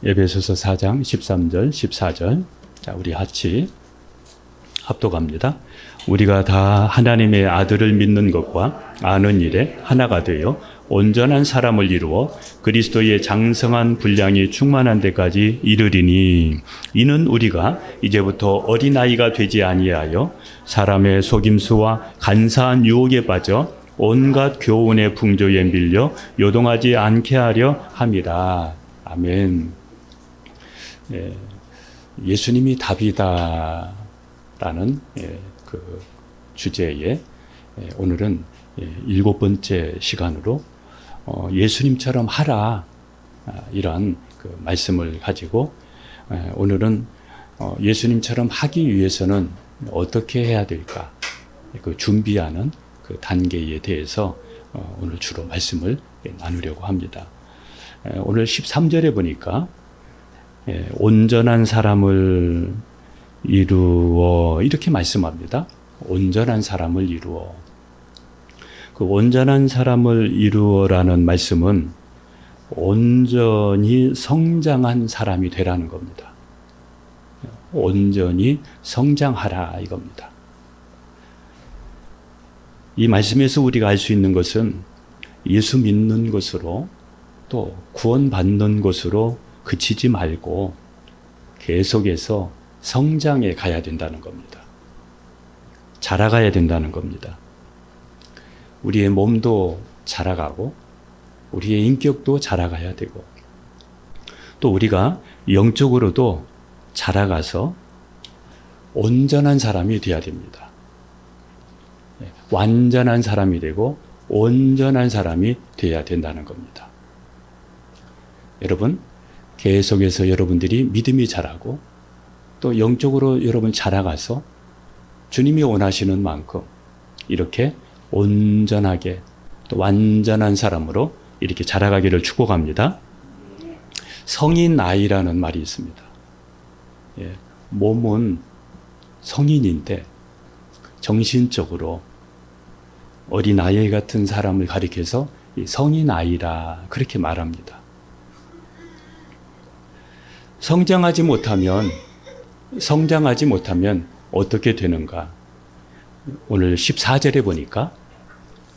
에베소서 4장 13절, 14절. 자, 우리 같이 합독합니다. 우리가 다 하나님의 아들을 믿는 것과 아는 일에 하나가 되어 온전한 사람을 이루어 그리스도의 장성한 분량이 충만한 데까지 이르리니, 이는 우리가 이제부터 어린아이가 되지 아니하여 사람의 속임수와 간사한 유혹에 빠져 온갖 교훈의 풍조에 밀려 요동하지 않게 하려 함이라. 아멘. 예수님이 답이다 라는 그 주제에 오늘은 7번째 시간으로 예수님처럼 하라, 이런 그 말씀을 가지고 오늘은 예수님처럼 하기 위해서는 어떻게 해야 될까, 그 준비하는 그 단계에 대해서 오늘 주로 말씀을 나누려고 합니다. 오늘 13절에 보니까 온전한 사람을 이루어, 이렇게 말씀합니다. 온전한 사람을 이루어. 그 온전한 사람을 이루어라는 말씀은 온전히 성장한 사람이 되라는 겁니다. 온전히 성장하라 이겁니다. 이 말씀에서 우리가 알 수 있는 것은 예수 믿는 것으로 또 구원받는 것으로 그치지 말고 계속해서 성장해 가야 된다는 겁니다. 자라가야 된다는 겁니다. 우리의 몸도 자라가고 우리의 인격도 자라가야 되고 또 우리가 영적으로도 자라가서 온전한 사람이 되어야 됩니다. 완전한 사람이 되고 온전한 사람이 되어야 된다는 겁니다. 여러분, 계속해서 여러분들이 믿음이 자라고 또 영적으로 여러분 자라가서 주님이 원하시는 만큼 이렇게 온전하게 또 완전한 사람으로 이렇게 자라가기를 축복합니다. 성인 아이라는 말이 있습니다. 몸은 성인인데 정신적으로 어린 아이 같은 사람을 가리켜서 성인 아이라 그렇게 말합니다. 성장하지 못하면 어떻게 되는가? 오늘 14절에 보니까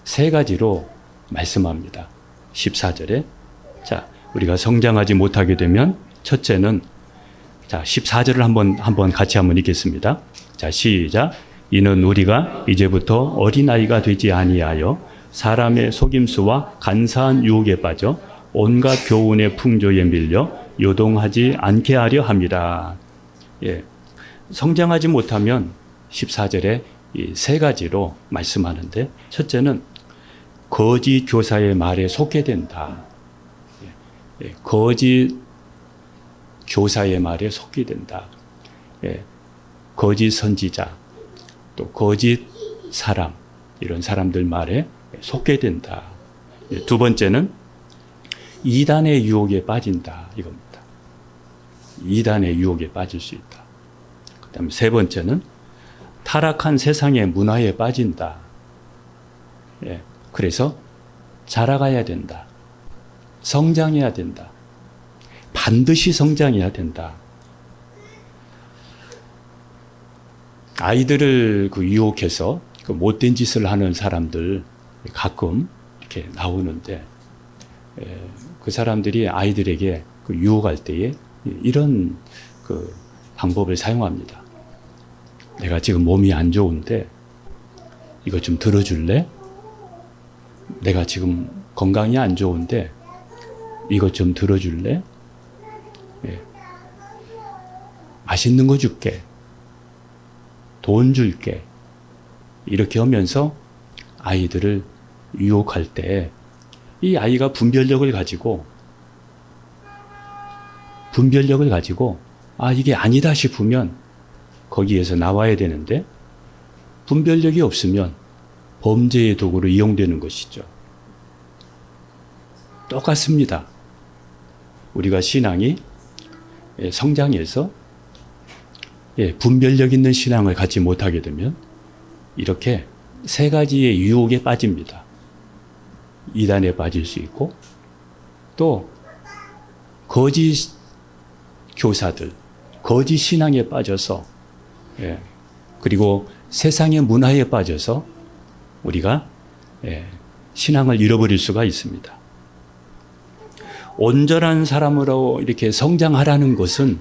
세 가지로 말씀합니다. 14절에. 자, 우리가 성장하지 못하게 되면 첫째는, 자, 14절을 한번 같이 한번 읽겠습니다. 자, 시작. 이는 우리가 이제부터 어린아이가 되지 아니하여 사람의 속임수와 간사한 유혹에 빠져 온갖 교훈의 풍조에 밀려 요동하지 않게 하려 함이라. 성장하지 못하면 14절에 이 세 가지로 말씀하는데, 첫째는 거짓 교사의 말에 속게 된다. 거짓 교사의 말에 속게 된다. 거짓 선지자, 또 거짓 사람, 이런 사람들 말에 속게 된다. 두 번째는 이단의 유혹에 빠진다 이겁니다. 이단의 유혹에 빠질 수 있다. 그 다음에 세 번째는 타락한 세상의 문화에 빠진다. 그래서 자라가야 된다. 성장해야 된다. 반드시 성장해야 된다. 아이들을 유혹해서 못된 짓을 하는 사람들 가끔 이렇게 나오는데, 그 사람들이 아이들에게 유혹할 때에 이런 방법을 사용합니다. 내가 지금 몸이 안 좋은데 이거 좀 들어줄래? 내가 지금 건강이 안 좋은데 이거 좀 들어줄래? 맛있는 거 줄게. 돈 줄게. 이렇게 하면서 아이들을 유혹할 때 이 아이가 분별력을 가지고 이게 아니다 싶으면 거기에서 나와야 되는데, 분별력이 없으면 범죄의 도구로 이용되는 것이죠. 똑같습니다. 우리가 신앙이 성장해서 분별력 있는 신앙을 갖지 못하게 되면 이렇게 세 가지의 유혹에 빠집니다. 이단에 빠질 수 있고, 또 거짓 교사들, 거짓 신앙에 빠져서, 그리고 세상의 문화에 빠져서 우리가 신앙을 잃어버릴 수가 있습니다. 온전한 사람으로 이렇게 성장하라는 것은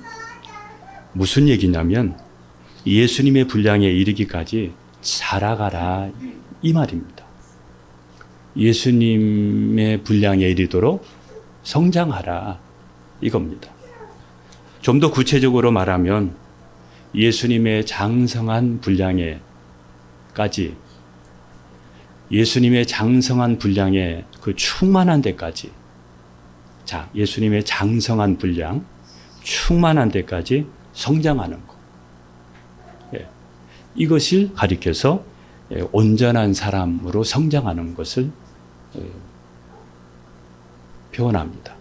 무슨 얘기냐면 예수님의 분량에 이르기까지 자라가라 이 말입니다. 예수님의 분량에 이르도록 성장하라 이겁니다. 좀 더 구체적으로 말하면 예수님의 장성한 분량에까지, 예수님의 장성한 분량에 그 충만한 데까지, 자, 예수님의 장성한 분량, 충만한 데까지 성장하는 것. 이것을 가리켜서 온전한 사람으로 성장하는 것을 표현합니다.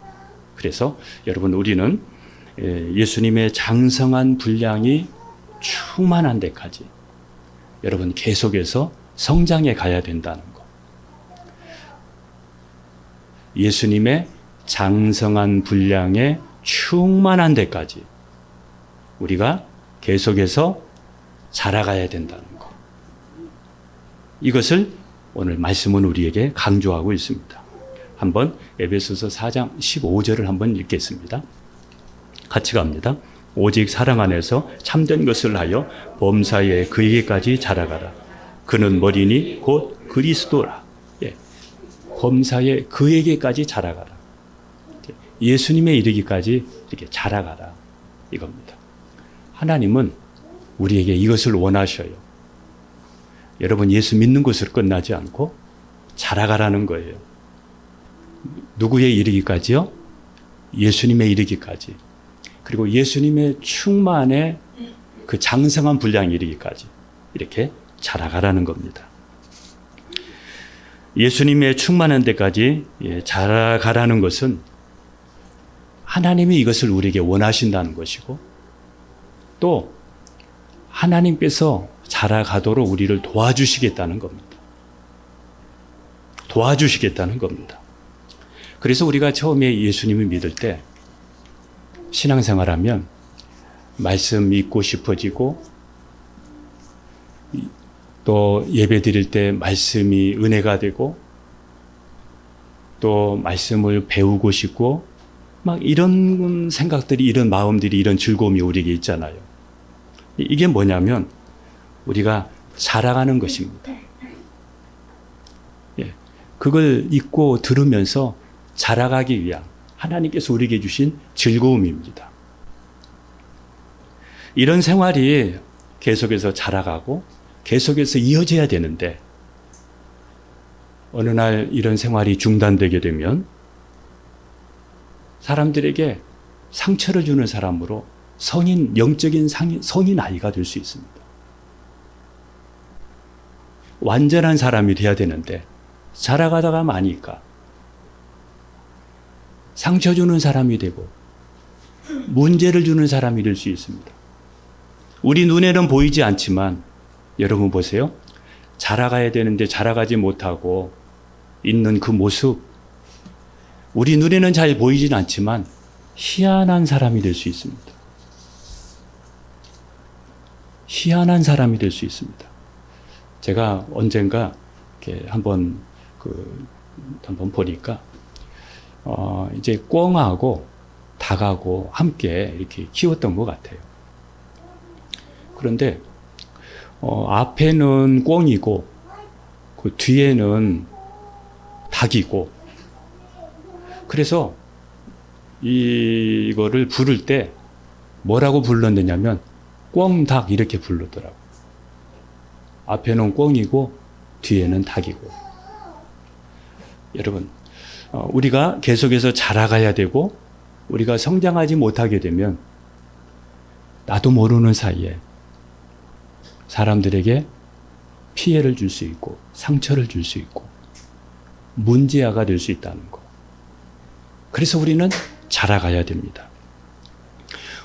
그래서 여러분 우리는 예수님의 장성한 분량이 충만한 데까지 여러분 계속해서 성장해 가야 된다는 것. 예수님의 장성한 분량에 충만한 데까지 우리가 계속해서 자라가야 된다는 것. 이것을 오늘 말씀은 우리에게 강조하고 있습니다. 한번 에베소서 4장 15절을 한번 읽겠습니다. 같이 갑니다. 오직 사랑 안에서 참된 것을 하여 범사에 그에게까지 자라가라. 그는 머리니 곧 그리스도라. 범사에 그에게까지 자라가라. 예수님에 이르기까지 이렇게 자라가라. 이겁니다. 하나님은 우리에게 이것을 원하셔요. 여러분 예수 믿는 것으로 끝나지 않고 자라가라는 거예요. 누구에 이르기까지요? 예수님에 이르기까지. 그리고 예수님의 충만의 그 장성한 분량에 이르기까지 이렇게 자라가라는 겁니다. 예수님의 충만한 데까지 자라가라는 것은 하나님이 이것을 우리에게 원하신다는 것이고 또 하나님께서 자라가도록 우리를 도와주시겠다는 겁니다. 도와주시겠다는 겁니다. 그래서 우리가 처음에 예수님을 믿을 때 신앙생활하면 말씀 읽고 싶어지고 또 예배 드릴 때 말씀이 은혜가 되고 또 말씀을 배우고 싶고 막 이런 생각들이 이런 마음들이 이런 즐거움이 우리에게 있잖아요. 이게 뭐냐면 우리가 자라가는 것입니다. 그걸 읽고 들으면서 자라가기 위한 하나님께서 우리에게 주신 즐거움입니다. 이런 생활이 계속해서 자라가고 계속해서 이어져야 되는데 어느 날 이런 생활이 중단되게 되면 사람들에게 상처를 주는 사람으로 영적인 성인 아이가 될 수 있습니다. 완전한 사람이 돼야 되는데 자라가다가 마니까 상처 주는 사람이 되고 문제를 주는 사람이 될 수 있습니다. 우리 눈에는 보이지 않지만 여러분 보세요. 자라가야 되는데 자라가지 못하고 있는 그 모습, 우리 눈에는 잘 보이진 않지만 희한한 사람이 될 수 있습니다. 희한한 사람이 될 수 있습니다. 제가 언젠가 이렇게 한번 보니까 이제 꿩하고 닭하고 함께 이렇게 키웠던 것 같아요. 그런데 앞에는 꿩이고 그 뒤에는 닭이고 그래서 이거를 부를 때 뭐라고 불렀느냐면 꿩닭 이렇게 부르더라고요. 앞에는 꿩이고 뒤에는 닭이고. 여러분 우리가 계속해서 자라가야 되고 우리가 성장하지 못하게 되면 나도 모르는 사이에 사람들에게 피해를 줄 수 있고 상처를 줄 수 있고 문제아가 될 수 있다는 거. 그래서 우리는 자라가야 됩니다.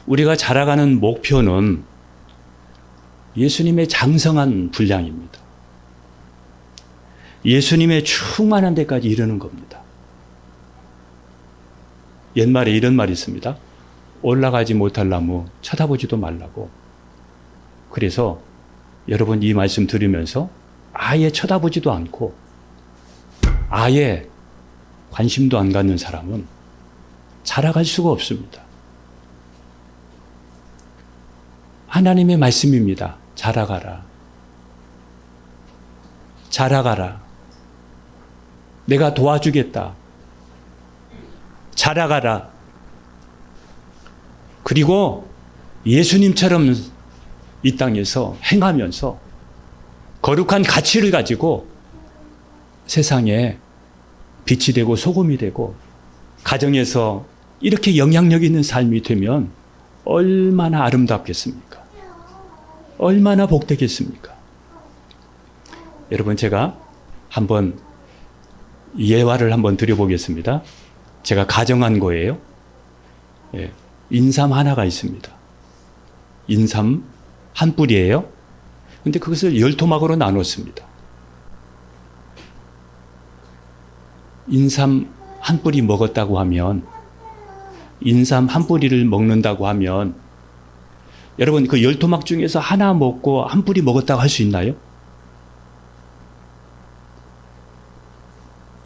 우리가 자라가는 목표는 예수님의 장성한 분량입니다. 예수님의 충만한 데까지 이르는 겁니다. 옛말에 이런 말이 있습니다. 올라가지 못할 나무 쳐다보지도 말라고. 그래서 여러분 이 말씀 들으면서 아예 쳐다보지도 않고 아예 관심도 안 갖는 사람은 자라갈 수가 없습니다. 하나님의 말씀입니다. 자라가라. 자라가라. 내가 도와주겠다. 자라가라. 그리고 예수님처럼 이 땅에서 행하면서 거룩한 가치를 가지고 세상에 빛이 되고 소금이 되고 가정에서 이렇게 영향력 있는 삶이 되면 얼마나 아름답겠습니까? 얼마나 복되겠습니까? 여러분, 제가 한번 예화를 한번 드려보겠습니다. 제가 가정한 거예요. 예, 인삼 하나가 있습니다. 인삼 한 뿌리예요. 근데 그것을 10토막으로 나눴습니다. 인삼 한 뿌리 먹었다고 하면, 인삼 한 뿌리를 먹는다고 하면, 여러분 그 10토막 중에서 하나 먹고 한 뿌리 먹었다고 할 수 있나요?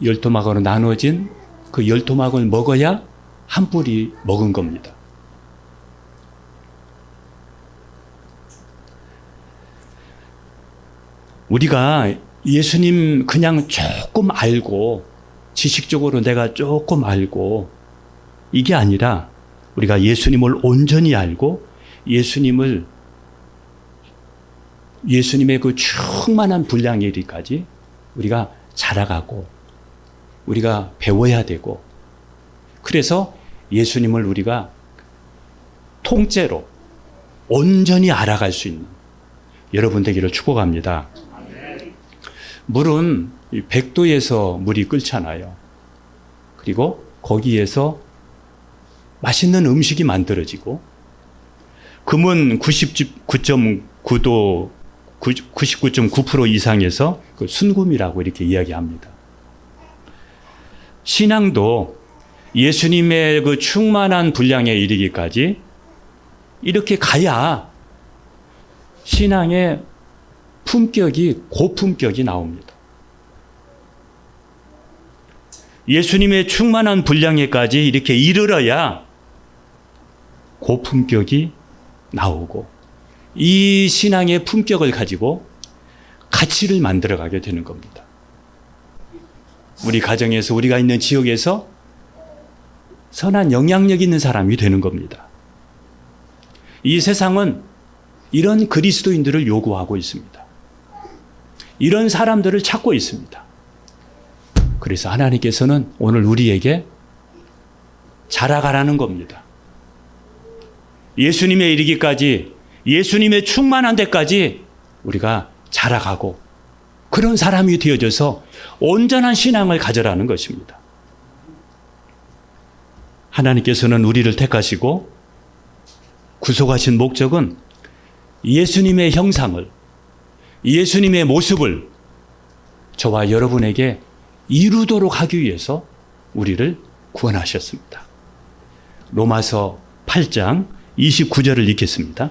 10토막으로 나눠진 그 10토막을 먹어야 한 뿌리 먹은 겁니다. 우리가 예수님 그냥 조금 알고, 지식적으로 내가 조금 알고, 이게 아니라 우리가 예수님을 온전히 알고 예수님의 그 충만한 분량에 이르기까지 우리가 자라가고 우리가 배워야 되고, 그래서 예수님을 우리가 통째로 온전히 알아갈 수 있는 여러분 되기를 축복합니다. 물은 100도에서 물이 끓잖아요. 그리고 거기에서 맛있는 음식이 만들어지고, 금은 99.9도, 99.9% 이상에서 그 순금이라고 이렇게 이야기합니다. 신앙도 예수님의 그 충만한 분량에 이르기까지 이렇게 가야 신앙의 품격이, 고품격이 나옵니다. 예수님의 충만한 분량에까지 이렇게 이르러야 고품격이 나오고, 이 신앙의 품격을 가지고 가치를 만들어가게 되는 겁니다. 우리 가정에서, 우리가 있는 지역에서 선한 영향력 있는 사람이 되는 겁니다. 이 세상은 이런 그리스도인들을 요구하고 있습니다. 이런 사람들을 찾고 있습니다. 그래서 하나님께서는 오늘 우리에게 자라가라는 겁니다. 예수님에 이르기까지, 예수님의 충만한 데까지 우리가 자라가고 그런 사람이 되어져서 온전한 신앙을 가져라는 것입니다. 하나님께서는 우리를 택하시고 구속하신 목적은 예수님의 형상을, 예수님의 모습을 저와 여러분에게 이루도록 하기 위해서 우리를 구원하셨습니다. 로마서 8장 29절을 읽겠습니다.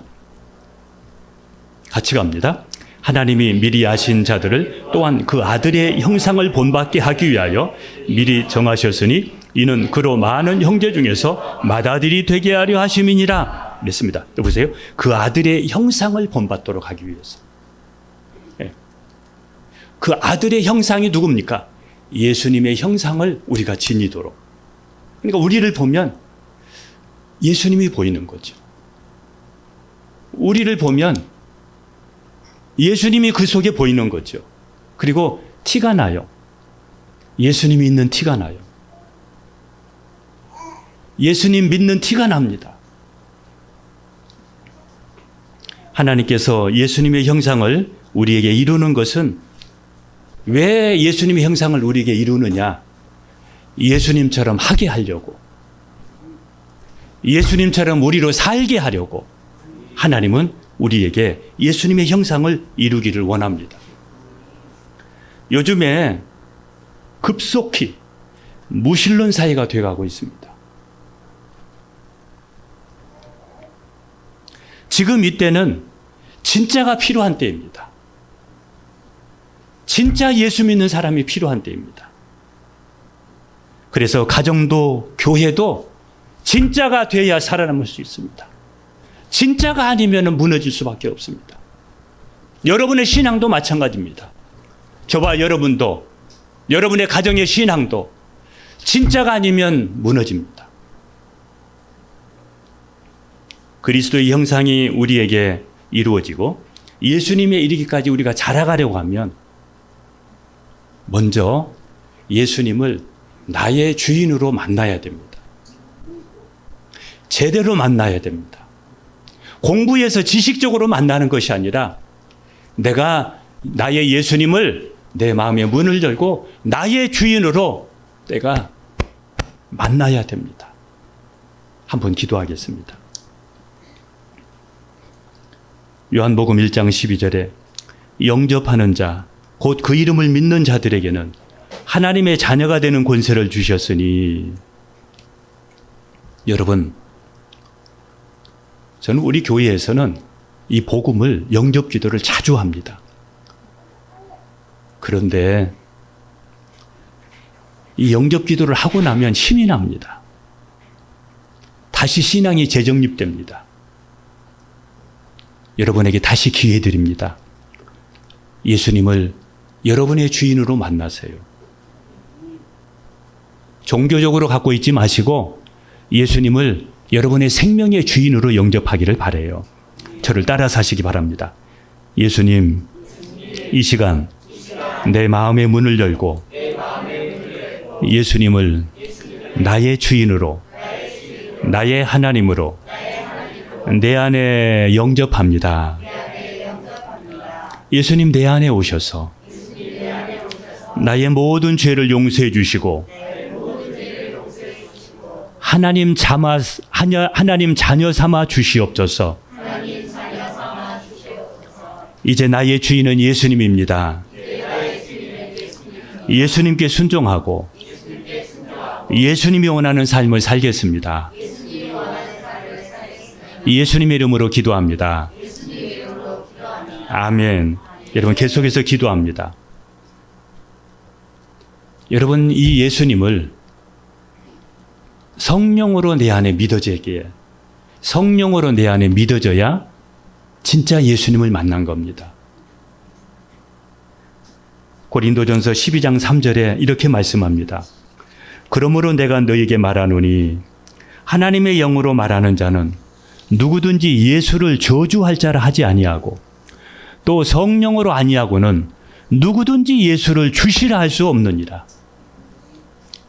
같이 갑니다. 하나님이 미리 아신 자들을 또한 그 아들의 형상을 본받게 하기 위하여 미리 정하셨으니 이는 그로 많은 형제 중에서 맏아들이 되게 하려 하심이니라. 그랬습니다. 보세요. 그 아들의 형상을 본받도록 하기 위해서. 그 아들의 형상이 누굽니까? 예수님의 형상을 우리가 지니도록. 그러니까 우리를 보면 예수님이 보이는 거죠. 우리를 보면 예수님이 그 속에 보이는 거죠. 그리고 티가 나요. 예수님이 있는 티가 나요. 예수님 믿는 티가 납니다. 하나님께서 예수님의 형상을 우리에게 이루는 것은, 왜 예수님의 형상을 우리에게 이루느냐? 예수님처럼 하게 하려고, 예수님처럼 우리로 살게 하려고 하나님은 우리에게 예수님의 형상을 이루기를 원합니다. 요즘에 급속히 무신론 사회가 되어가고 있습니다. 지금 이때는 진짜가 필요한 때입니다. 진짜 예수 믿는 사람이 필요한 때입니다. 그래서 가정도 교회도 진짜가 돼야 살아남을 수 있습니다. 진짜가 아니면 무너질 수밖에 없습니다. 여러분의 신앙도 마찬가지입니다. 저와 여러분도, 여러분의 가정의 신앙도 진짜가 아니면 무너집니다. 그리스도의 형상이 우리에게 이루어지고 예수님에 이르기까지 우리가 자라가려고 하면 먼저 예수님을 나의 주인으로 만나야 됩니다. 제대로 만나야 됩니다. 공부해서 지식적으로 만나는 것이 아니라 내가 나의 예수님을 내 마음의 문을 열고 나의 주인으로 내가 만나야 됩니다. 한번 기도하겠습니다. 요한복음 1장 12절에 영접하는 자, 곧 그 이름을 믿는 자들에게는 하나님의 자녀가 되는 권세를 주셨으니. 여러분, 저는 우리 교회에서는 이 복음을 영접 기도를 자주 합니다. 그런데 이 영접 기도를 하고 나면 힘이 납니다. 다시 신앙이 재정립됩니다. 여러분에게 다시 기회 드립니다. 예수님을 여러분의 주인으로 만나세요. 종교적으로 갖고 있지 마시고 예수님을 여러분의 생명의 주인으로 영접하기를 바라요. 저를 따라 사시기 바랍니다. 예수님, 이 시간 내 마음의 문을 열고 예수님을 나의 주인으로, 나의 하나님으로 내 안에 영접합니다. 예수님 내 안에 오셔서 나의 모든 죄를 용서해 주시고 하나님 자녀 삼아 주시옵소서. 이제 나의 주인은 예수님입니다. 예수님께 순종하고 예수님이 원하는 삶을 살겠습니다. 예수님의 이름으로 기도합니다. 아멘. 여러분 계속해서 기도합니다. 여러분 이 예수님을 성령으로 내 안에 믿어지게, 성령으로 내 안에 믿어져야 진짜 예수님을 만난 겁니다. 고린도전서 12장 3절에 이렇게 말씀합니다. 그러므로 내가 너에게 말하노니 하나님의 영으로 말하는 자는 누구든지 예수를 저주할 자라 하지 아니하고 또 성령으로 아니하고는 누구든지 예수를 주시라 할 수 없느니라.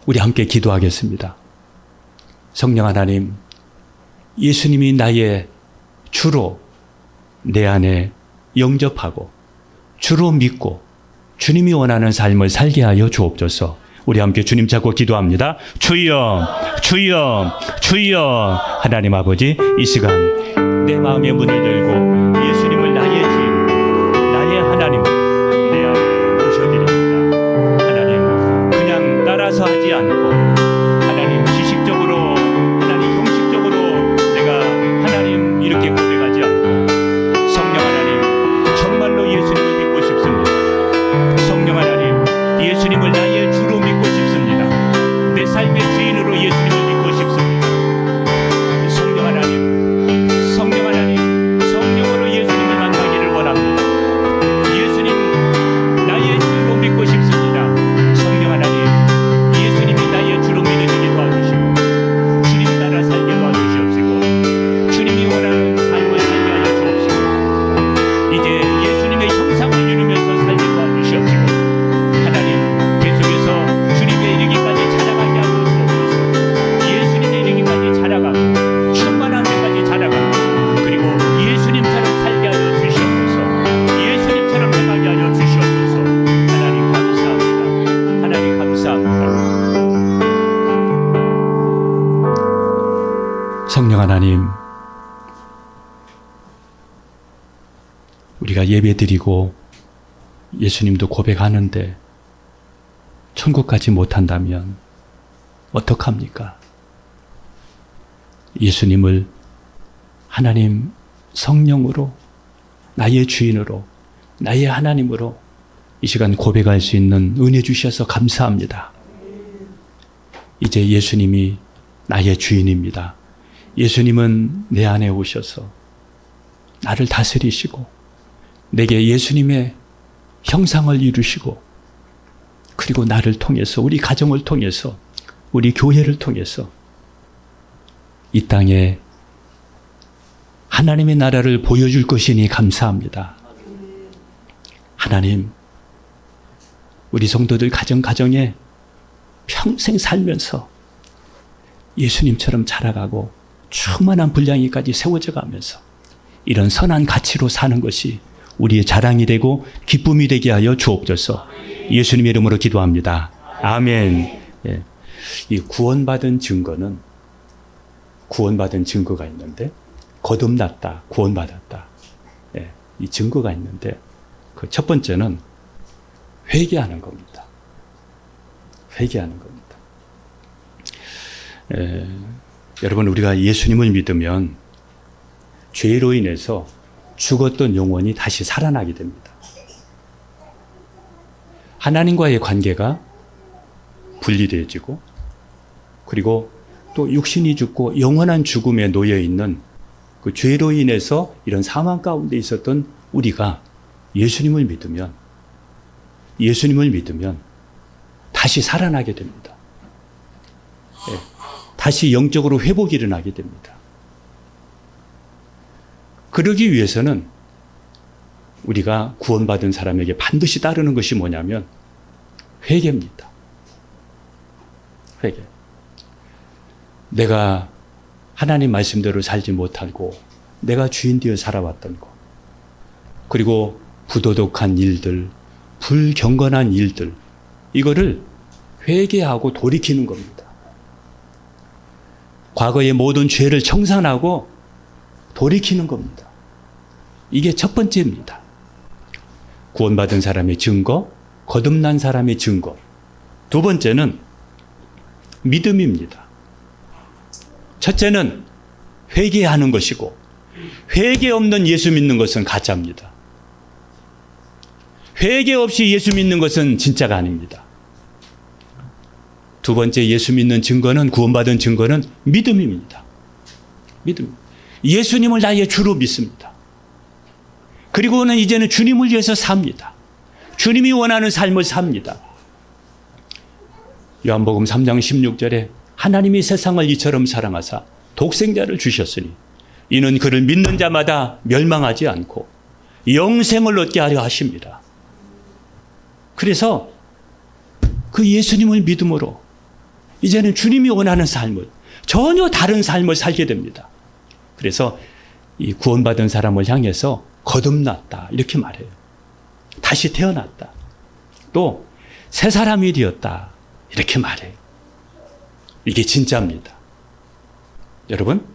우리 함께 기도하겠습니다. 성령 하나님, 예수님이 나의 주로 내 안에 영접하고 주로 믿고 주님이 원하는 삶을 살게 하여 주옵소서. 우리 함께 주님 찾고 기도합니다. 주여, 주여, 주여. 하나님 아버지, 이 시간 내 마음의 문을 열고 예수님을 나의 주인, 나의 하나님 내 안에 모셔드립니다. 하나님, 그냥 따라서 하지 않고 하나님 지식적으로, 하나님 형식적으로 내가 하나님 이렇게 고백하지 않고 성령 하나님, 정말로 예수님을 믿고 싶습니다. 성령 하나님, 예수님을 나의 주로 믿고 싶습니다. 내 삶의 주인으로 예수님을 믿고 싶습니다. 성령 하나님, 성령 하나님, 성령으로 예수님을 만나기를 원합니다. 예수님, 나의 주로 믿고 싶습니다. 성령 하나님, 예수님이 나의 주로 믿어지게 도와주시고 주님 따라 살게 도와주시옵시고 주님이 원하는 삶을 살게 하여 주옵시고 이제 예수님의 형상을 이루면서 살게 도와주시옵시고 하나님 계속해서 주님의 이르기까지 자라가게 하여 주옵소서. 예수님의 이르기까지 자라가고 충만한 데까지 자라가고 그리고 예수님처럼 살게 하여 주시옵소서. 예수님처럼 행하게 하여 주시옵소서. 하나님 감사합니다. 하나님 감사합니다. 성령 하나님, 우리가 예배드리고 예수님도 고백하는데 천국 가지 못한다면 어떡합니까? 예수님을 하나님 성령으로, 나의 주인으로, 나의 하나님으로 이 시간 고백할 수 있는 은혜 주셔서 감사합니다. 이제 예수님이 나의 주인입니다. 예수님은 내 안에 오셔서 나를 다스리시고 내게 예수님의 형상을 이루시고 그리고 나를 통해서 우리 가정을 통해서 우리 교회를 통해서 이 땅에 하나님의 나라를 보여줄 것이니 감사합니다. 하나님, 우리 성도들 가정에 평생 살면서 예수님처럼 자라가고 충만한 분량이까지 세워져 가면서 이런 선한 가치로 사는 것이 우리의 자랑이 되고 기쁨이 되게 하여 주옵소서. 예수님의 이름으로 기도합니다. 아멘. 예. 이 구원받은 증거가 있는데 거듭났다, 구원받았다. 예. 이 증거가 있는데 그 첫 번째는 회개하는 겁니다. 회개하는 겁니다. 여러분, 우리가 예수님을 믿으면 죄로 인해서 죽었던 영혼이 다시 살아나게 됩니다. 하나님과의 관계가 분리되어지고 그리고 또 육신이 죽고 영원한 죽음에 놓여 있는 그 죄로 인해서 이런 사망 가운데 있었던 우리가 예수님을 믿으면 다시 살아나게 됩니다. 예, 다시 영적으로 회복이 일어나게 됩니다. 그러기 위해서는 우리가 구원받은 사람에게 반드시 따르는 것이 뭐냐면 회개입니다. 회개. 내가 하나님 말씀대로 살지 못하고 내가 주인 되어 살아왔던 것, 그리고 부도덕한 일들, 불경건한 일들, 이거를 회개하고 돌이키는 겁니다. 과거의 모든 죄를 청산하고 돌이키는 겁니다. 이게 첫 번째입니다. 구원받은 사람의 증거, 거듭난 사람의 증거. 두 번째는 믿음입니다. 첫째는 회개하는 것이고, 회개 없는 예수 믿는 것은 가짜입니다. 회개 없이 예수 믿는 것은 진짜가 아닙니다. 두 번째 예수 믿는 증거는, 구원받은 증거는 믿음입니다. 믿음. 예수님을 나의 주로 믿습니다. 그리고는 이제는 주님을 위해서 삽니다. 주님이 원하는 삶을 삽니다. 요한복음 3장 16절에 하나님이 세상을 이처럼 사랑하사 독생자를 주셨으니 이는 그를 믿는 자마다 멸망하지 않고 영생을 얻게 하려 하십니다. 그래서 그 예수님을 믿음으로 이제는 주님이 원하는 삶을, 전혀 다른 삶을 살게 됩니다. 그래서 이 구원받은 사람을 향해서 거듭났다 이렇게 말해요. 다시 태어났다. 또 새 사람이 되었다 이렇게 말해요. 이게 진짜입니다. 여러분,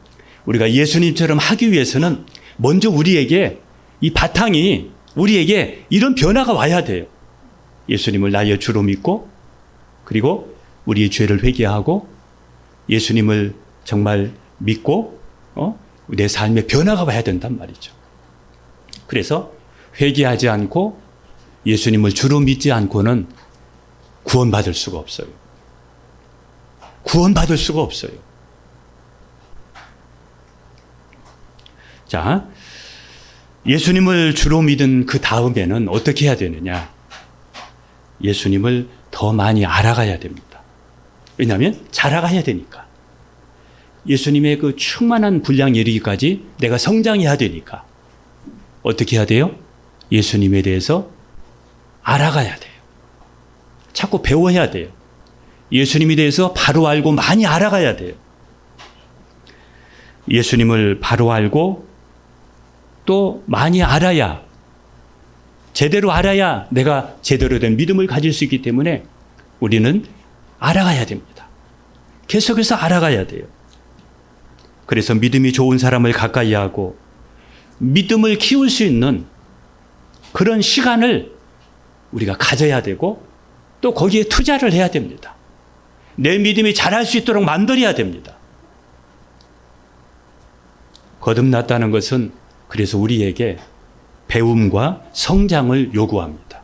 우리가 예수님처럼 하기 위해서는 먼저 우리에게 이 바탕이, 우리에게 이런 변화가 와야 돼요. 예수님을 나의 주로 믿고, 그리고 우리의 죄를 회개하고 예수님을 정말 믿고 내 삶에 변화가 와야 된단 말이죠. 그래서 회개하지 않고 예수님을 주로 믿지 않고는 구원받을 수가 없어요. 구원받을 수가 없어요. 자, 예수님을 주로 믿은 그 다음에는 어떻게 해야 되느냐? 예수님을 더 많이 알아가야 됩니다. 왜냐하면 자라가야 되니까. 예수님의 그 충만한 분량 이르기까지 내가 성장해야 되니까. 어떻게 해야 돼요? 예수님에 대해서 알아가야 돼요. 자꾸 배워야 돼요. 예수님에 대해서 바로 알고 많이 알아가야 돼요. 예수님을 바로 알고 또 많이 알아야, 제대로 알아야 내가 제대로 된 믿음을 가질 수 있기 때문에 우리는 알아가야 됩니다. 계속해서 알아가야 돼요. 그래서 믿음이 좋은 사람을 가까이 하고 믿음을 키울 수 있는 그런 시간을 우리가 가져야 되고 또 거기에 투자를 해야 됩니다. 내 믿음이 자랄 수 있도록 만들어야 됩니다. 거듭났다는 것은 그래서 우리에게 배움과 성장을 요구합니다.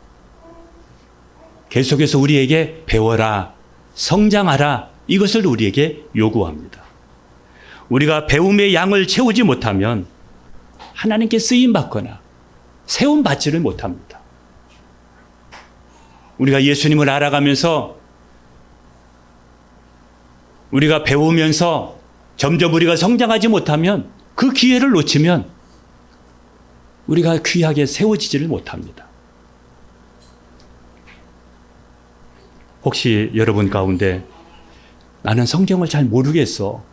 계속해서 우리에게 배워라, 성장하라, 이것을 우리에게 요구합니다. 우리가 배움의 양을 채우지 못하면 하나님께 쓰임받거나 세움받지를 못합니다. 우리가 예수님을 알아가면서 우리가 배우면서 점점 우리가 성장하지 못하면 그 기회를 놓치면 우리가 귀하게 세워지지를 못합니다. 혹시 여러분 가운데 나는 성경을 잘 모르겠어.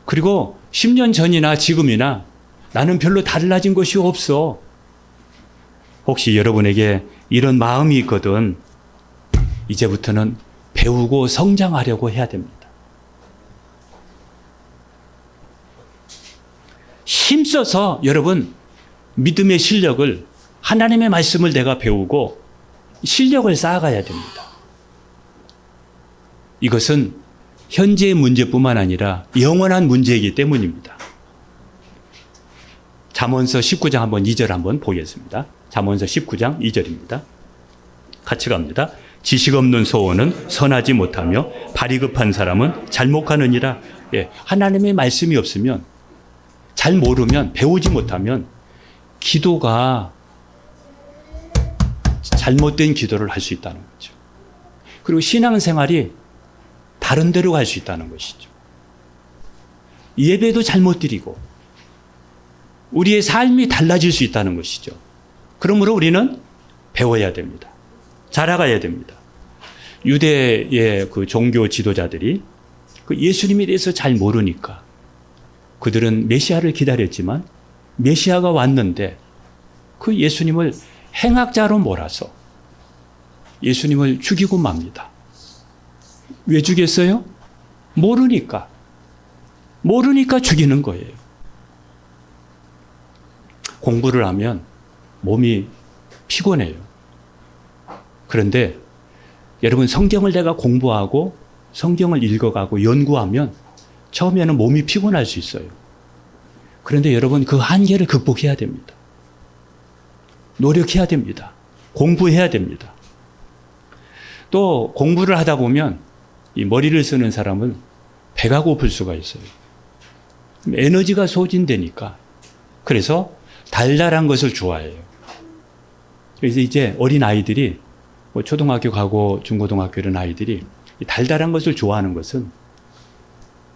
그리고 10년 전이나 지금이나 나는 별로 달라진 것이 없어. 혹시 여러분에게 이런 마음이 있거든. 이제부터는 배우고 성장하려고 해야 됩니다. 힘써서 여러분 믿음의 실력을, 하나님의 말씀을 내가 배우고 실력을 쌓아가야 됩니다. 이것은 현재의 문제뿐만 아니라 영원한 문제이기 때문입니다. 잠언서 19장 한번 2절 한번 보겠습니다. 잠언서 19장 2절입니다. 같이 갑니다. 지식 없는 소원은 선하지 못하며 발이 급한 사람은 잘못하느니라. 예, 하나님의 말씀이 없으면, 잘 모르면, 배우지 못하면 기도가 잘못된 기도를 할 수 있다는 거죠. 그리고 신앙생활이 다른 데로 갈 수 있다는 것이죠. 예배도 잘못 드리고 우리의 삶이 달라질 수 있다는 것이죠. 그러므로 우리는 배워야 됩니다. 자라가야 됩니다. 유대의 그 종교 지도자들이 그 예수님에 대해서 잘 모르니까 그들은 메시아를 기다렸지만 메시아가 왔는데 그 예수님을 행악자로 몰아서 예수님을 죽이고 맙니다. 왜 죽였어요? 모르니까. 모르니까 죽이는 거예요. 공부를 하면 몸이 피곤해요. 그런데 여러분, 성경을 내가 공부하고 성경을 읽어가고 연구하면 처음에는 몸이 피곤할 수 있어요. 그런데 여러분, 그 한계를 극복해야 됩니다. 노력해야 됩니다. 공부해야 됩니다. 또 공부를 하다 보면 이 머리를 쓰는 사람은 배가 고플 수가 있어요. 에너지가 소진되니까. 그래서 달달한 것을 좋아해요. 그래서 이제 어린 아이들이, 뭐 초등학교 가고 중고등학교 이런 아이들이 달달한 것을 좋아하는 것은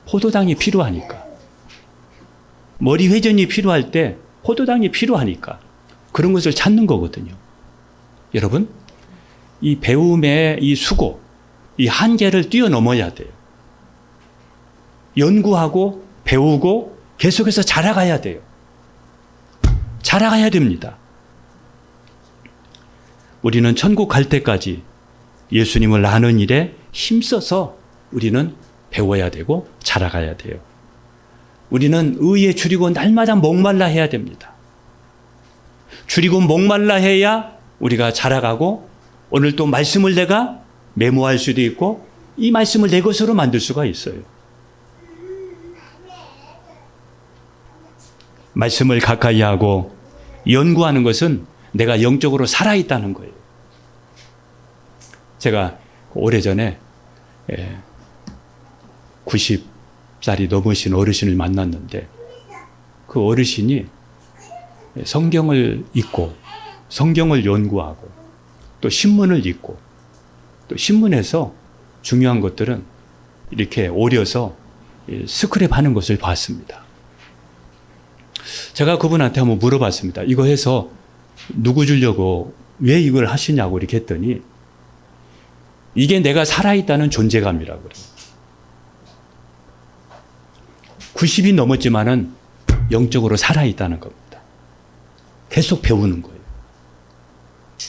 포도당이 필요하니까. 머리 회전이 필요할 때 포도당이 필요하니까 그런 것을 찾는 거거든요. 여러분, 이 배움의 이 수고, 이 한계를 뛰어넘어야 돼요. 연구하고 배우고 계속해서 자라가야 돼요. 자라가야 됩니다. 우리는 천국 갈 때까지 예수님을 아는 일에 힘써서 우리는 배워야 되고 자라가야 돼요. 우리는 의에 줄이고 날마다 목말라 해야 됩니다. 줄이고 목말라 해야 우리가 자라가고 오늘 또 말씀을 내가 메모할 수도 있고 이 말씀을 내 것으로 만들 수가 있어요. 말씀을 가까이 하고 연구하는 것은 내가 영적으로 살아있다는 거예요. 제가 오래전에 90살이 넘으신 어르신을 만났는데 그 어르신이 성경을 읽고 성경을 연구하고 또 신문을 읽고 또 신문에서 중요한 것들은 이렇게 오려서 스크랩 하는 것을 봤습니다. 제가 그분한테 한번 물어봤습니다. 이거 해서 누구 주려고 왜 이걸 하시냐고 이렇게 했더니 이게 내가 살아있다는 존재감이라고 그래요. 90이 넘었지만은 영적으로 살아있다는 겁니다. 계속 배우는 거예요.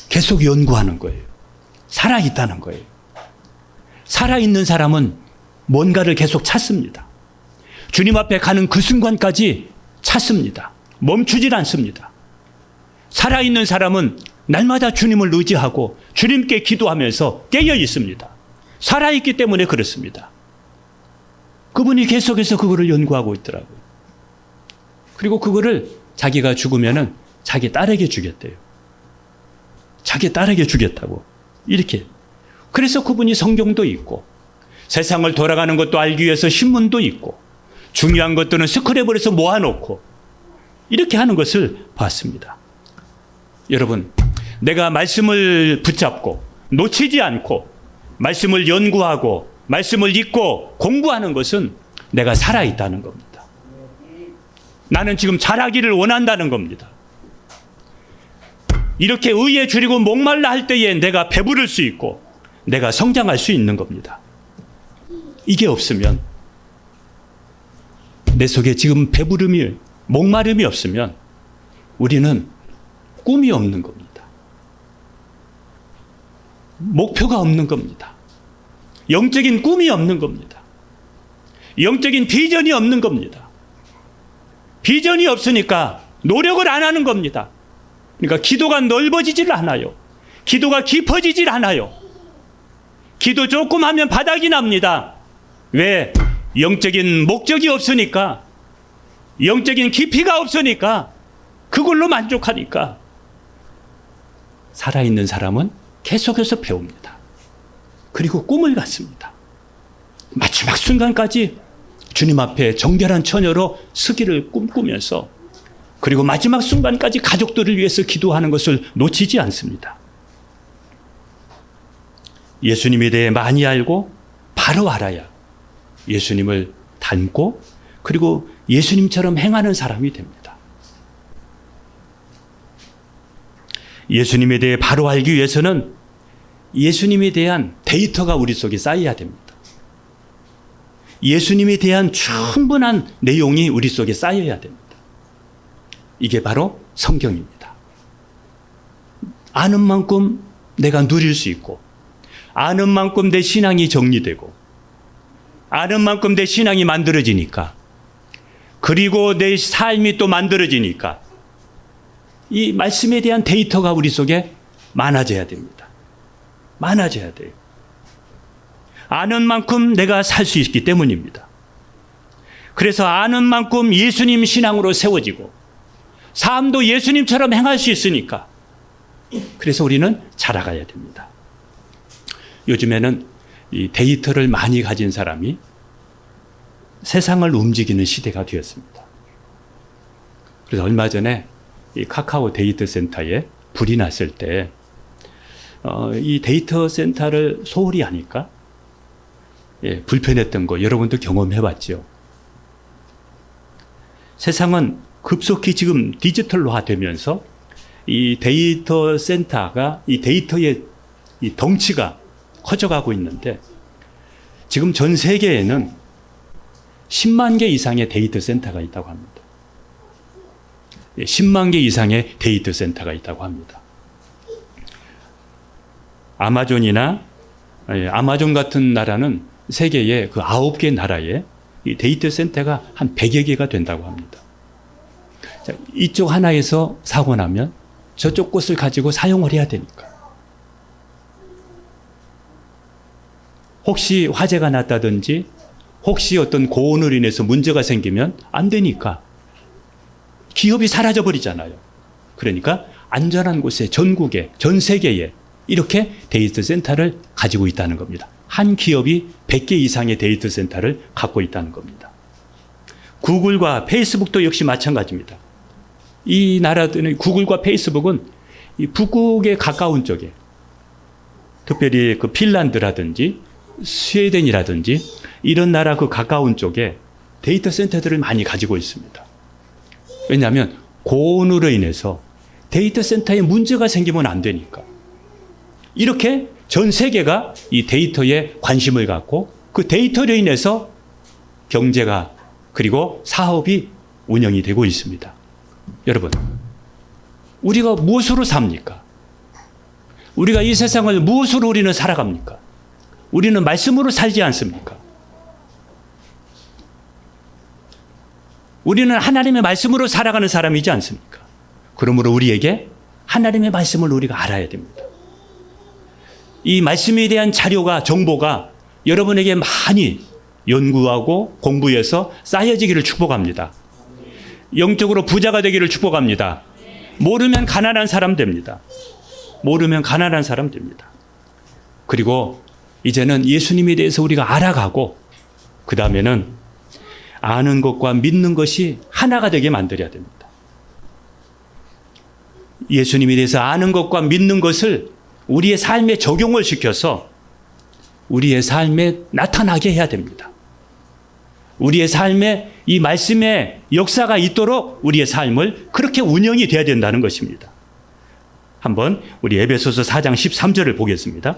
계속 연구하는 거예요. 살아있다는 거예요. 살아있는 사람은 뭔가를 계속 찾습니다. 주님 앞에 가는 그 순간까지 찾습니다. 멈추질 않습니다. 살아있는 사람은 날마다 주님을 의지하고 주님께 기도하면서 깨어 있습니다. 살아있기 때문에 그렇습니다. 그분이 계속해서 그거를 연구하고 있더라고요. 그리고 그거를 자기가 죽으면은 자기 딸에게 주겠대요. 자기 딸에게 주겠다고. 이렇게. 그래서 그분이 성경도 읽고 세상을 돌아가는 것도 알기 위해서 신문도 읽고 중요한 것들은 스크랩을 모아놓고 이렇게 하는 것을 봤습니다. 여러분, 내가 말씀을 붙잡고 놓치지 않고 말씀을 연구하고 말씀을 읽고 공부하는 것은 내가 살아있다는 겁니다. 나는 지금 자라기를 원한다는 겁니다. 이렇게 의에 줄이고 목말라 할 때에 내가 배부를 수 있고 내가 성장할 수 있는 겁니다. 이게 없으면, 내 속에 지금 배부름이, 목마름이 없으면 우리는 꿈이 없는 겁니다. 목표가 없는 겁니다. 영적인 꿈이 없는 겁니다. 영적인 비전이 없는 겁니다. 비전이 없으니까 노력을 안 하는 겁니다. 그러니까 기도가 넓어지질 않아요. 기도가 깊어지질 않아요. 기도 조금 하면 바닥이 납니다. 왜? 영적인 목적이 없으니까, 영적인 깊이가 없으니까, 그걸로 만족하니까. 살아있는 사람은 계속해서 배웁니다. 그리고 꿈을 갖습니다. 마지막 순간까지 주님 앞에 정결한 처녀로 서기를 꿈꾸면서, 그리고 마지막 순간까지 가족들을 위해서 기도하는 것을 놓치지 않습니다. 예수님에 대해 많이 알고 바로 알아야 예수님을 닮고 그리고 예수님처럼 행하는 사람이 됩니다. 예수님에 대해 바로 알기 위해서는 예수님에 대한 데이터가 우리 속에 쌓여야 됩니다. 예수님에 대한 충분한 내용이 우리 속에 쌓여야 됩니다. 이게 바로 성경입니다. 아는 만큼 내가 누릴 수 있고, 아는 만큼 내 신앙이 정리되고, 아는 만큼 내 신앙이 만들어지니까, 그리고 내 삶이 또 만들어지니까 이 말씀에 대한 데이터가 우리 속에 많아져야 됩니다. 많아져야 돼요. 아는 만큼 내가 살 수 있기 때문입니다. 그래서 아는 만큼 예수님 신앙으로 세워지고 삶도 예수님처럼 행할 수 있으니까, 그래서 우리는 자라가야 됩니다. 요즘에는 이 데이터를 많이 가진 사람이 세상을 움직이는 시대가 되었습니다. 그래서 얼마 전에 이 카카오 데이터 센터에 불이 났을 때 이 데이터 센터를 소홀히 하니까 불편했던 거 여러분도 경험해봤죠. 세상은 급속히 지금 디지털화 되면서 이 데이터 센터가, 이 데이터의 이 덩치가 커져가고 있는데, 지금 전 세계에는 10만 개 이상의 데이터 센터가 있다고 합니다. 10만 개 이상의 데이터 센터가 있다고 합니다. 아마존이나 아마존 같은 나라는 세계의 그 9개 나라에 이 데이터 센터가 한 100여 개가 된다고 합니다. 자, 이쪽 하나에서 사고 나면 저쪽 곳을 가지고 사용을 해야 되니까. 혹시 화재가 났다든지 혹시 어떤 고온으로 인해서 문제가 생기면 안 되니까 기업이 사라져 버리잖아요. 그러니까 안전한 곳에, 전국에, 전 세계에 이렇게 데이터 센터를 가지고 있다는 겁니다. 한 기업이 100개 이상의 데이터 센터를 갖고 있다는 겁니다. 구글과 페이스북도 역시 마찬가지입니다. 이 나라들은, 구글과 페이스북은 이 북극에 가까운 쪽에, 특별히 그 핀란드라든지 스웨덴이라든지 이런 나라 그 가까운 쪽에 데이터 센터들을 많이 가지고 있습니다. 왜냐하면 고온으로 인해서 데이터 센터에 문제가 생기면 안 되니까. 이렇게 전 세계가 이 데이터에 관심을 갖고 그 데이터로 인해서 경제가, 그리고 사업이 운영이 되고 있습니다. 여러분, 우리가 무엇으로 삽니까? 우리가 이 세상을 무엇으로 우리는 살아갑니까? 우리는 말씀으로 살지 않습니까? 우리는 하나님의 말씀으로 살아가는 사람이지 않습니까? 그러므로 우리에게 하나님의 말씀을 우리가 알아야 됩니다. 이 말씀에 대한 자료가, 정보가 여러분에게 많이 연구하고 공부해서 쌓여지기를 축복합니다. 영적으로 부자가 되기를 축복합니다. 모르면 가난한 사람 됩니다. 모르면 가난한 사람 됩니다. 그리고 이제는 예수님에 대해서 우리가 알아가고 그 다음에는 아는 것과 믿는 것이 하나가 되게 만들어야 됩니다. 예수님에 대해서 아는 것과 믿는 것을 우리의 삶에 적용을 시켜서 우리의 삶에 나타나게 해야 됩니다. 우리의 삶에 이 말씀의 역사가 있도록 우리의 삶을 그렇게 운영이 돼야 된다는 것입니다. 한번 우리 에베소서 4장 13절을 보겠습니다.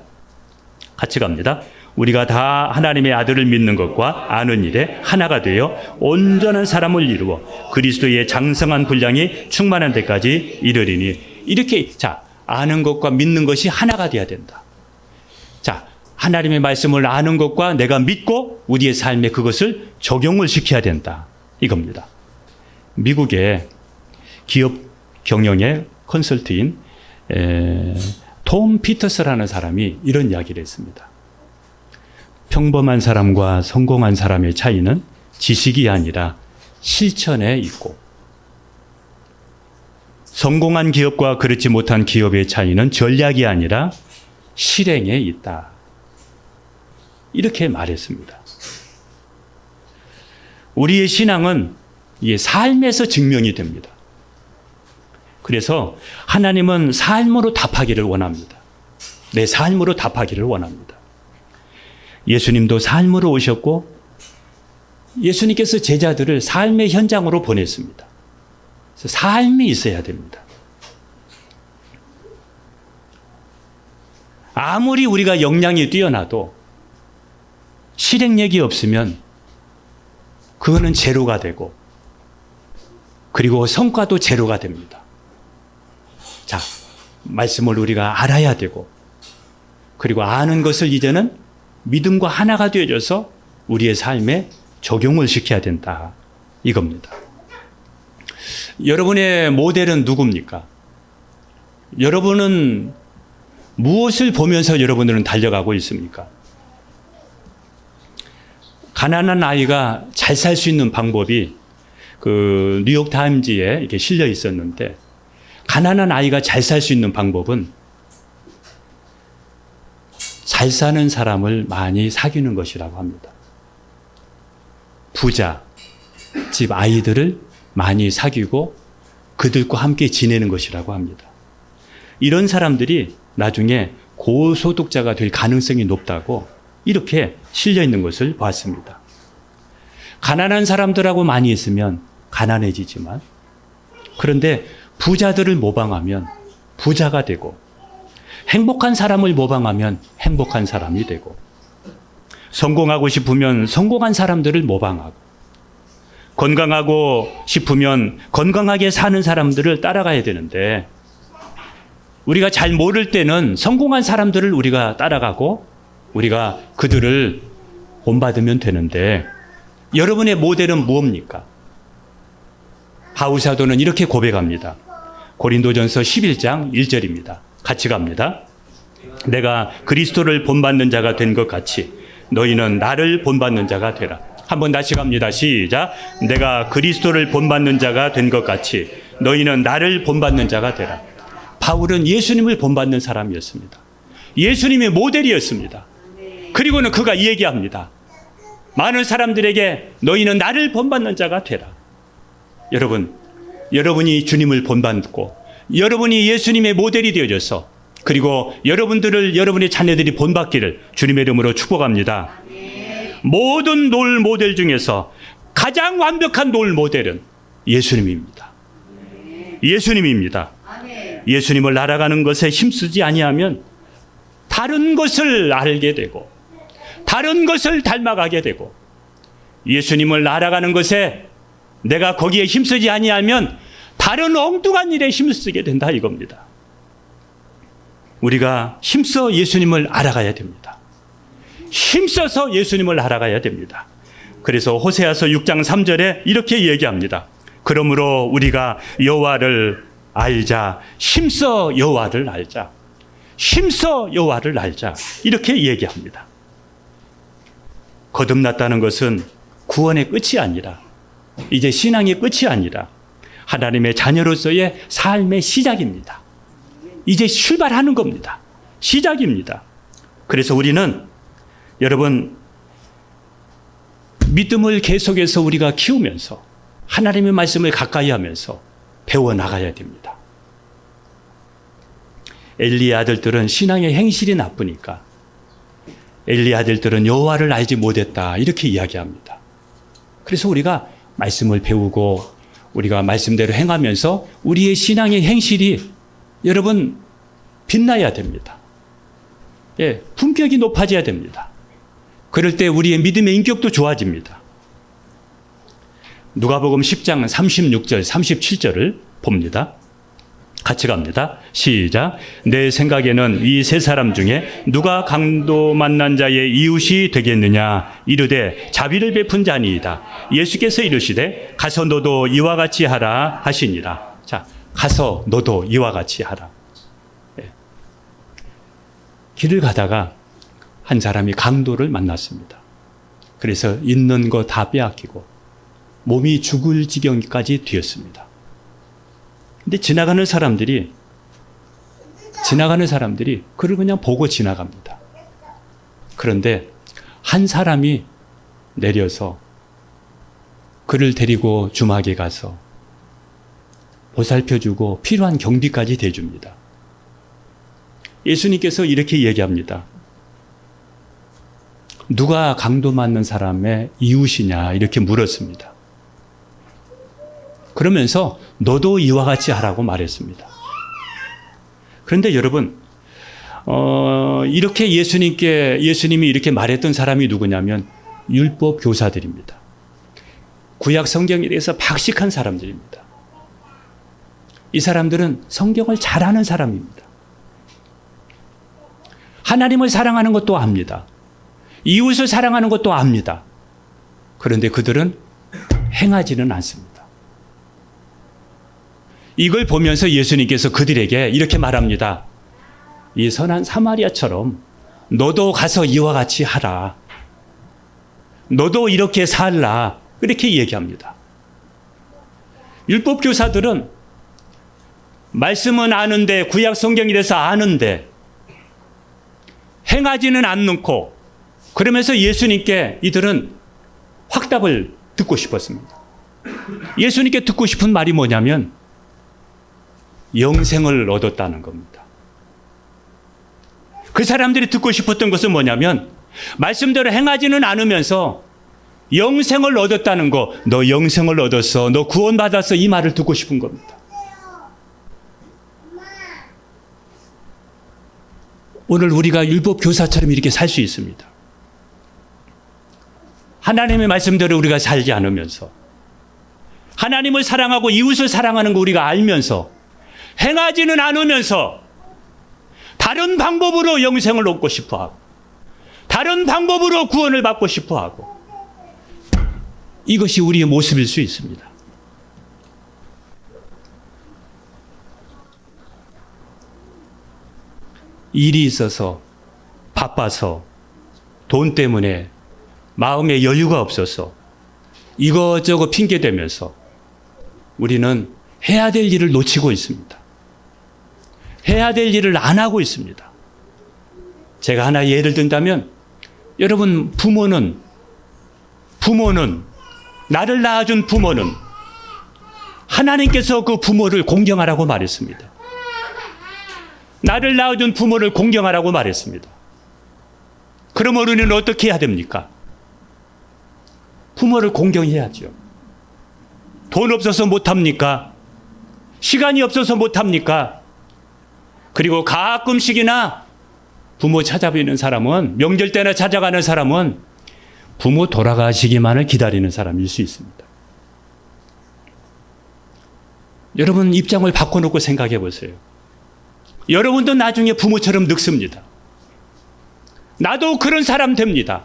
같이 갑니다. 우리가 다 하나님의 아들을 믿는 것과 아는 일에 하나가 되어 온전한 사람을 이루어 그리스도의 장성한 분량이 충만한 데까지 이르리니. 이렇게 아는 것과 믿는 것이 하나가 돼야 된다. 하나님의 말씀을 아는 것과 내가 믿고 우리의 삶에 그것을 적용을 시켜야 된다. 이겁니다. 미국의 기업 경영의 컨설트인 톰 피터스라는 사람이 이런 이야기를 했습니다. 평범한 사람과 성공한 사람의 차이는 지식이 아니라 실천에 있고, 성공한 기업과 그렇지 못한 기업의 차이는 전략이 아니라 실행에 있다. 이렇게 말했습니다. 우리의 신앙은 이게 삶에서 증명이 됩니다. 그래서 하나님은 삶으로 답하기를 원합니다. 내 삶으로 답하기를 원합니다. 예수님도 삶으로 오셨고 예수님께서 제자들을 삶의 현장으로 보냈습니다. 그래서 삶이 있어야 됩니다. 아무리 우리가 역량이 뛰어나도 실행력이 없으면 그거는 제로가 되고, 그리고 성과도 제로가 됩니다. 말씀을 우리가 알아야 되고, 그리고 아는 것을 이제는 믿음과 하나가 되어져서 우리의 삶에 적용을 시켜야 된다. 이겁니다. 여러분의 모델은 누굽니까? 여러분은 무엇을 보면서 여러분들은 달려가고 있습니까? 가난한 아이가 잘 살 수 있는 방법이 그 뉴욕 타임즈에 이렇게 실려 있었는데, 가난한 아이가 잘 살 수 있는 방법은 잘 사는 사람을 많이 사귀는 것이라고 합니다. 부자, 집 아이들을 많이 사귀고 그들과 함께 지내는 것이라고 합니다. 이런 사람들이 나중에 고소득자가 될 가능성이 높다고 이렇게 실려 있는 것을 봤습니다. 가난한 사람들하고 많이 있으면 가난해지지만, 그런데 부자들을 모방하면 부자가 되고, 행복한 사람을 모방하면 행복한 사람이 되고, 성공하고 싶으면 성공한 사람들을 모방하고, 건강하고 싶으면 건강하게 사는 사람들을 따라가야 되는데, 우리가 잘 모를 때는 성공한 사람들을 우리가 따라가고 우리가 그들을 본받으면 되는데, 여러분의 모델은 무엇입니까? 바울 사도는 이렇게 고백합니다. 고린도전서 11장 1절입니다. 같이 갑니다. 내가 그리스도를 본받는 자가 된 것 같이 너희는 나를 본받는 자가 되라. 한번 다시 갑니다. 시작. 내가 그리스도를 본받는 자가 된 것 같이 너희는 나를 본받는 자가 되라. 바울은 예수님을 본받는 사람이었습니다. 예수님의 모델이었습니다. 그리고는 그가 얘기합니다. 많은 사람들에게 너희는 나를 본받는 자가 되라. 여러분, 여러분이 주님을 본받고 여러분이 예수님의 모델이 되어져서, 그리고 여러분의 자녀들이 본받기를 주님의 이름으로 축복합니다. 모든 롤 모델 중에서 가장 완벽한 롤 모델은 예수님입니다. 예수님입니다. 예수님을 알아가는 것에 힘쓰지 아니하면 다른 것을 알게 되고 다른 것을 닮아가게 되고, 예수님을 알아가는 것에 내가 거기에 힘쓰지 아니하면 다른 엉뚱한 일에 힘쓰게 된다 이겁니다. 우리가 힘써 예수님을 알아가야 됩니다. 힘써서 예수님을 알아가야 됩니다. 그래서 호세아서 6장 3절에 이렇게 얘기합니다. 그러므로 우리가 여호와를 알자. 힘써 여호와를 알자. 힘써 여호와를 알자. 이렇게 얘기합니다. 거듭났다는 것은 구원의 끝이 아니라, 이제 신앙의 끝이 아니라 하나님의 자녀로서의 삶의 시작입니다. 이제 출발하는 겁니다. 시작입니다. 그래서 우리는 여러분 믿음을 계속해서 우리가 키우면서 하나님의 말씀을 가까이 하면서 배워나가야 됩니다. 엘리의 아들들은 신앙의 행실이 나쁘니까 엘리의 아들들은 여호와를 알지 못했다 이렇게 이야기합니다. 그래서 우리가 말씀을 배우고 우리가 말씀대로 행하면서 우리의 신앙의 행실이 여러분 빛나야 됩니다. 예, 품격이 높아져야 됩니다. 그럴 때 우리의 믿음의 인격도 좋아집니다. 누가복음 10장 36절 37절을 봅니다. 같이 갑니다. 시작. 내 생각에는 이 세 사람 중에 누가 강도 만난 자의 이웃이 되겠느냐 이르되 자비를 베푼 자니이다. 예수께서 이르시되 가서 너도 이와 같이 하라 하시니라. 자, 가서 너도 이와 같이 하라. 네. 길을 가다가 한 사람이 강도를 만났습니다. 그래서 있는 거 다 빼앗기고 몸이 죽을 지경까지 되었습니다. 근데 지나가는 사람들이 그를 그냥 보고 지나갑니다. 그런데 한 사람이 내려서 그를 데리고 주막에 가서 보살펴주고 필요한 경비까지 대줍니다. 예수님께서 이렇게 얘기합니다. 누가 강도 맞는 사람의 이웃이냐 이렇게 물었습니다. 그러면서 너도 이와 같이 하라고 말했습니다. 그런데 여러분, 이렇게 예수님이 이렇게 말했던 사람이 누구냐면 율법 교사들입니다. 구약 성경에 대해서 박식한 사람들입니다. 이 사람들은 성경을 잘 아는 사람입니다. 하나님을 사랑하는 것도 압니다. 이웃을 사랑하는 것도 압니다. 그런데 그들은 행하지는 않습니다. 이걸 보면서 예수님께서 그들에게 이렇게 말합니다. 이 선한 사마리아처럼 너도 가서 이와 같이 하라. 너도 이렇게 살라. 이렇게 얘기합니다. 율법 교사들은 말씀은 아는데 구약 성경에 대해서 아는데 행하지는 않고 그러면서 예수님께 이들은 확답을 듣고 싶었습니다. 예수님께 듣고 싶은 말이 뭐냐면 영생을 얻었다는 겁니다. 그 사람들이 듣고 싶었던 것은 뭐냐면 말씀대로 행하지는 않으면서 영생을 얻었다는 거, 너 영생을 얻었어, 너 구원받았어 이 말을 듣고 싶은 겁니다. 오늘 우리가 율법 교사처럼 이렇게 살 수 있습니다. 하나님의 말씀대로 우리가 살지 않으면서 하나님을 사랑하고 이웃을 사랑하는 거 우리가 알면서 행하지는 않으면서 다른 방법으로 영생을 얻고 싶어하고 다른 방법으로 구원을 받고 싶어하고 이것이 우리의 모습일 수 있습니다. 일이 있어서 바빠서 돈 때문에 마음에 여유가 없어서 이것저것 핑계대면서 우리는 해야 될 일을 놓치고 있습니다. 해야 될 일을 안 하고 있습니다. 제가 하나 예를 든다면 여러분 부모는 나를 낳아준 부모는 하나님께서 그 부모를 공경하라고 말했습니다. 나를 낳아준 부모를 공경하라고 말했습니다. 그러면 우리는 어떻게 해야 됩니까? 부모를 공경해야죠. 돈 없어서 못합니까? 시간이 없어서 못합니까? 그리고 가끔씩이나 부모 찾아뵈는 사람은 명절 때나 찾아가는 사람은 부모 돌아가시기만을 기다리는 사람일 수 있습니다. 여러분 입장을 바꿔놓고 생각해 보세요. 여러분도 나중에 부모처럼 늙습니다. 나도 그런 사람 됩니다.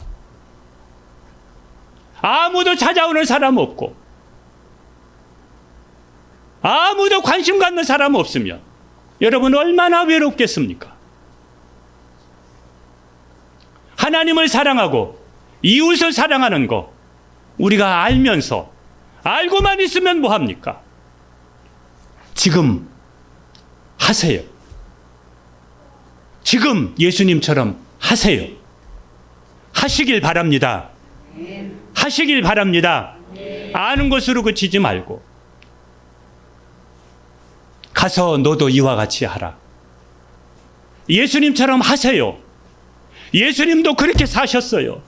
아무도 찾아오는 사람 없고 아무도 관심 갖는 사람 없으면 여러분 얼마나 외롭겠습니까? 하나님을 사랑하고 이웃을 사랑하는 거 우리가 알면서 알고만 있으면 뭐합니까? 지금 하세요. 지금 예수님처럼 하세요. 하시길 바랍니다. 하시길 바랍니다. 아는 것으로 그치지 말고 가서 너도 이와 같이 하라. 예수님처럼 하세요. 예수님도 그렇게 사셨어요.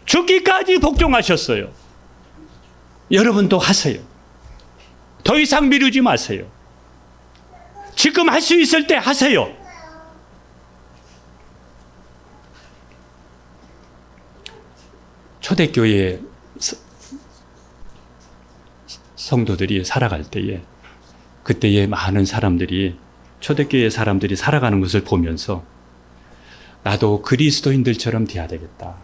죽기까지 복종하셨어요. 여러분도 하세요. 더 이상 미루지 마세요. 지금 할 수 있을 때 하세요. 초대교회 성도들이 살아갈 때에 그때에 많은 사람들이 초대교회 사람들이 살아가는 것을 보면서 나도 그리스도인들처럼 돼야 되겠다.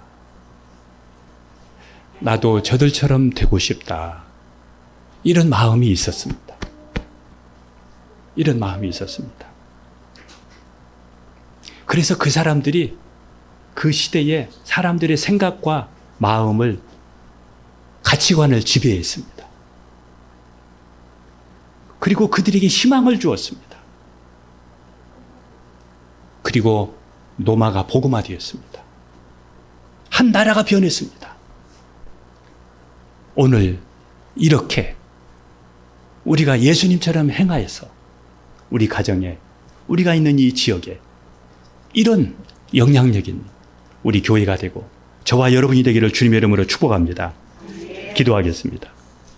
나도 저들처럼 되고 싶다. 이런 마음이 있었습니다. 이런 마음이 있었습니다. 그래서 그 사람들이 그 시대에 사람들의 생각과 마음을, 가치관을 지배했습니다. 그리고 그들에게 희망을 주었습니다. 그리고 로마가 복음화되었습니다. 한 나라가 변했습니다. 오늘 이렇게 우리가 예수님처럼 행하여서 우리 가정에, 우리가 있는 이 지역에 이런 영향력 있는 우리 교회가 되고 저와 여러분이 되기를 주님의 이름으로 축복합니다. 기도하겠습니다.